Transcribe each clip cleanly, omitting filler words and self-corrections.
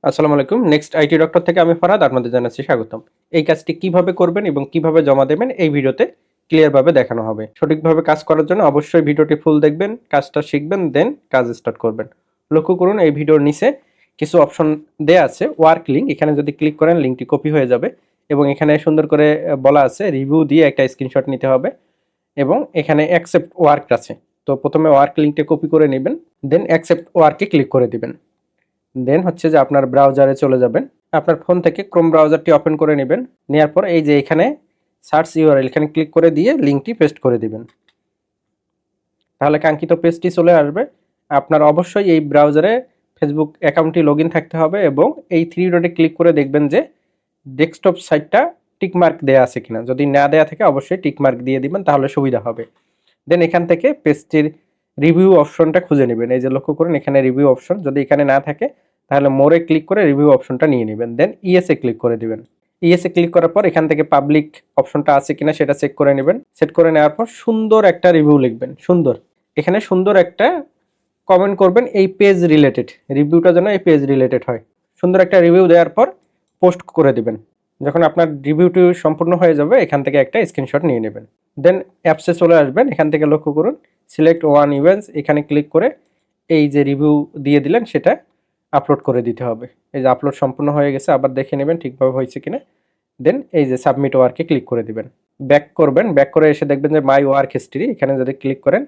আসসালামু আলাইকুম। Next IT doctor থেকে আমি ফরহাদ আপনাদের জানাচ্ছি স্বাগতম। এই কাজটি কিভাবে করবেন এবং কিভাবে জমা দেবেন এই ভিডিওতে ক্লিয়ারভাবে দেখানো হবে। সঠিকভাবে কাজ করার জন্য অবশ্যই ভিডিওটি ফুল দেখবেন, কাজটা শিখবেন, দেন কাজ স্টার্ট করবেন। লক্ষ্য করুন এই ভিডিওর নিচে কিছু অপশন দেয়া আছে ওয়ার্ক লিঙ্ক, এখানে যদি ক্লিক করেন লিঙ্কটি কপি হয়ে যাবে এবং এখানে সুন্দর করে বলা আছে রিভিউ দিয়ে একটা স্ক্রিনশট নিতে হবে এবং এখানে অ্যাকসেপ্ট ওয়ার্ক আছে। তো প্রথমে ওয়ার্ক লিঙ্কটা কপি করে নেবেন, দেন অ্যাকসেপ্ট ওয়ার্কে ক্লিক করে দিবেন। দেন হচ্ছে যে আপনার ব্রাউজারে চলে যাবেন। আপনার ফোন থেকে ক্রোম ব্রাউজারটি ওপেন করে নেবেন। নেওয়ার পর এই যে এখানে সার্চ ইউআরএল এখানে ক্লিক করে দিয়ে লিঙ্কটি পেস্ট করে দিবেন। তাহলে কাঙ্ক্ষিত পেজটি চলে আসবে। আপনার অবশ্যই এই ব্রাউজারে ফেসবুক অ্যাকাউন্টটি লগইন থাকতে হবে এবং এই থ্রি ডটে ক্লিক করে দেখবেন যে ডেস্কটপ সাইটটা টিকমার্ক দেয়া আছে কিনা। যদি না দেয়া থাকে অবশ্যই টিকমার্ক দিয়ে দিবেন, তাহলে সুবিধা হবে। দেন এখান থেকে পেজটির রিভিউ অপশনটা খুঁজে নেবেন। এই যে লক্ষ্য করুন এখানে রিভিউ অপশন, যদি এখানে না থাকে তাহলে মোরে ক্লিক করে রিভিউ অপশনটা নিয়ে নেবেন। দেন ইএসএ ক্লিক করে দিবেন। ইএসএ ক্লিক করার পর এখান থেকে পাবলিক অপশনটা আছে কিনা সেটা চেক করে নেবেন। সেট করে নেওয়ার পর সুন্দর একটা রিভিউ লিখবেন। সুন্দর, এখানে সুন্দর একটা কমেন্ট করবেন এই পেজ রিলেটেড, রিভিউটা যেন এই পেজ রিলেটেড হয়। সুন্দর একটা রিভিউ দেওয়ার পর পোস্ট করে দিবেন। যখন আপনার রিভিউটি সম্পূর্ণ হয়ে যাবে এখান থেকে একটা স্ক্রিনশট নিয়ে নেবেন। দেন অ্যাপসে চলে আসবেন। এখান থেকে লক্ষ্য করুন সিলেক্ট ওয়ান ইভেন্টস, এখানে ক্লিক করে এই যে রিভিউ দিয়ে দিলেন সেটা আপলোড করে দিতে হবে। এই যে আপলোড সম্পূর্ণ হয়ে গেছে, আবার দেখে নেবেন ঠিকভাবে হয়েছে কিনা। দেন এই যে সাবমিট ওয়ার্কে ক্লিক করে দিবেন। ব্যাক করবেন, ব্যাক করে এসে দেখবেন যে মাই ওয়ার্ক হিস্ট্রি, এখানে যদি ক্লিক করেন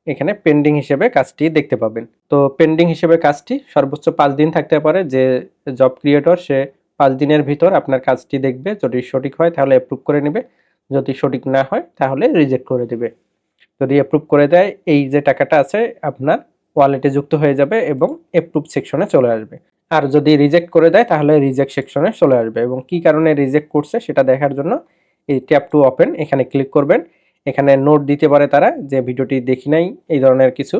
এখানে পেন্ডিং হিসেবে কাজটি দেখতে পাবেন। তো পেন্ডিং হিসেবে কাজটি সর্বোচ্চ 5 দিন থাকতে পারে। যে জব ক্রিয়েটর সে 5 দিনের ভিতর আপনার কাজটি দেখবে, যদি সঠিক হয় তাহলে অ্যাপ্রুভ করে নেবে, যদি সঠিক না হয় তাহলে রিজেক্ট করে দেবে। যদি অ্যাপ্রুভ করে দেয় এই যে টাকাটা আছে আপনার ওয়ালেটে যুক্ত হয়ে যাবে এবং অ্যাপ্রুভ সেকশনে চলে আসবে। আর যদি রিজেক্ট করে দেয় তাহলে রিজেক্ট সেকশনে চলে আসবে এবং কি কারণে রিজেক্ট করছে সেটা দেখার জন্য এই ট্যাপ টু ওপেন এখানে ক্লিক করবেন। এখানে নোট দিতে পারে তারা যে ভিডিওটি দেখি নাই এই ধরনের কিছু,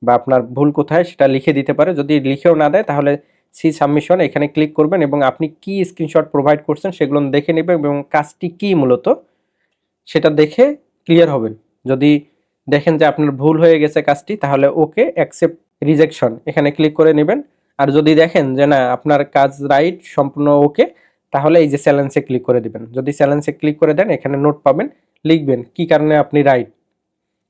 বা আপনার ভুল কোথায় সেটা লিখে দিতে পারে। যদি লিখেও না দেয় তাহলে সি সাবমিশন এখানে ক্লিক করবেন এবং আপনি কি স্ক্রিনশট প্রোভাইড করছেন সেগুলো দেখে নেবেন এবং কাজটি কি মূলত সেটা দেখে ক্লিয়ার হবেন। যদি দেখেন যে আপনার ভুল হয়ে গেছে কাজটি তাহলে ওকে অ্যাকসেপ্ট রিজেকশন এখানে ক্লিক করে নেবেন। আর যদি দেখেন যে না আপনার কাজ রাইট সম্পূর্ণ ওকে তাহলে এই যে চ্যালেঞ্জে ক্লিক করে দিবেন। যদি চ্যালেঞ্জে ক্লিক করে দেন এখানে নোট পাবেন, লিখবেন কি কারণে আপনি রাইট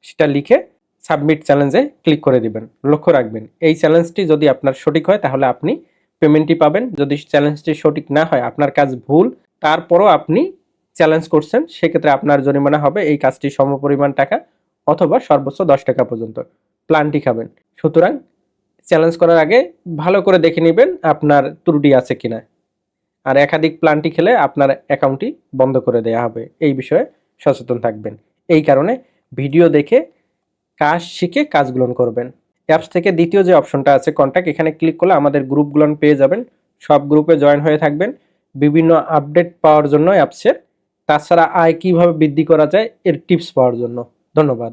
সেটা লিখে সাবমিট চ্যালেঞ্জে ক্লিক করে দিবেন। লক্ষ্য রাখবেন এই চ্যালেঞ্জটি যদি আপনার সঠিক হয় তাহলে আপনি পেমেন্টটি পাবেন। যদি চ্যালেঞ্জটি সঠিক না হয় আপনার কাজ ভুল তারপরও আপনি চ্যালেঞ্জ করছেন সেক্ষেত্রে আপনার জরিমানা হবে এই কাজটির সমপরিমাণ টাকা অথবা সর্বোচ্চ 10 টাকা পর্যন্ত প্ল্যানটি খাবেন। সুতরাং চ্যালেঞ্জ করার আগে ভালো করে দেখে নেবেন আপনার ত্রুটি আছে কিনা। আর একাধিক প্ল্যানটি খেলে আপনার অ্যাকাউন্টটি বন্ধ করে দেওয়া হবে। এই বিষয়ে সচেতন থাকবেন। এই কারণে ভিডিও দেখে কাজ শিখে কাজগুলো করবেন। অ্যাপস থেকে দ্বিতীয় যে অপশনটা আছে কন্ট্যাক্ট, এখানে ক্লিক করলে আমাদের গ্রুপগুলো পেয়ে যাবেন। সব গ্রুপে জয়েন হয়ে থাকবেন বিভিন্ন আপডেট পাওয়ার জন্য অ্যাপসের, তাছাড়া আয় কিভাবে বৃদ্ধি করা যায় এর টিপস পাওয়ার জন্য। ধন্যবাদ।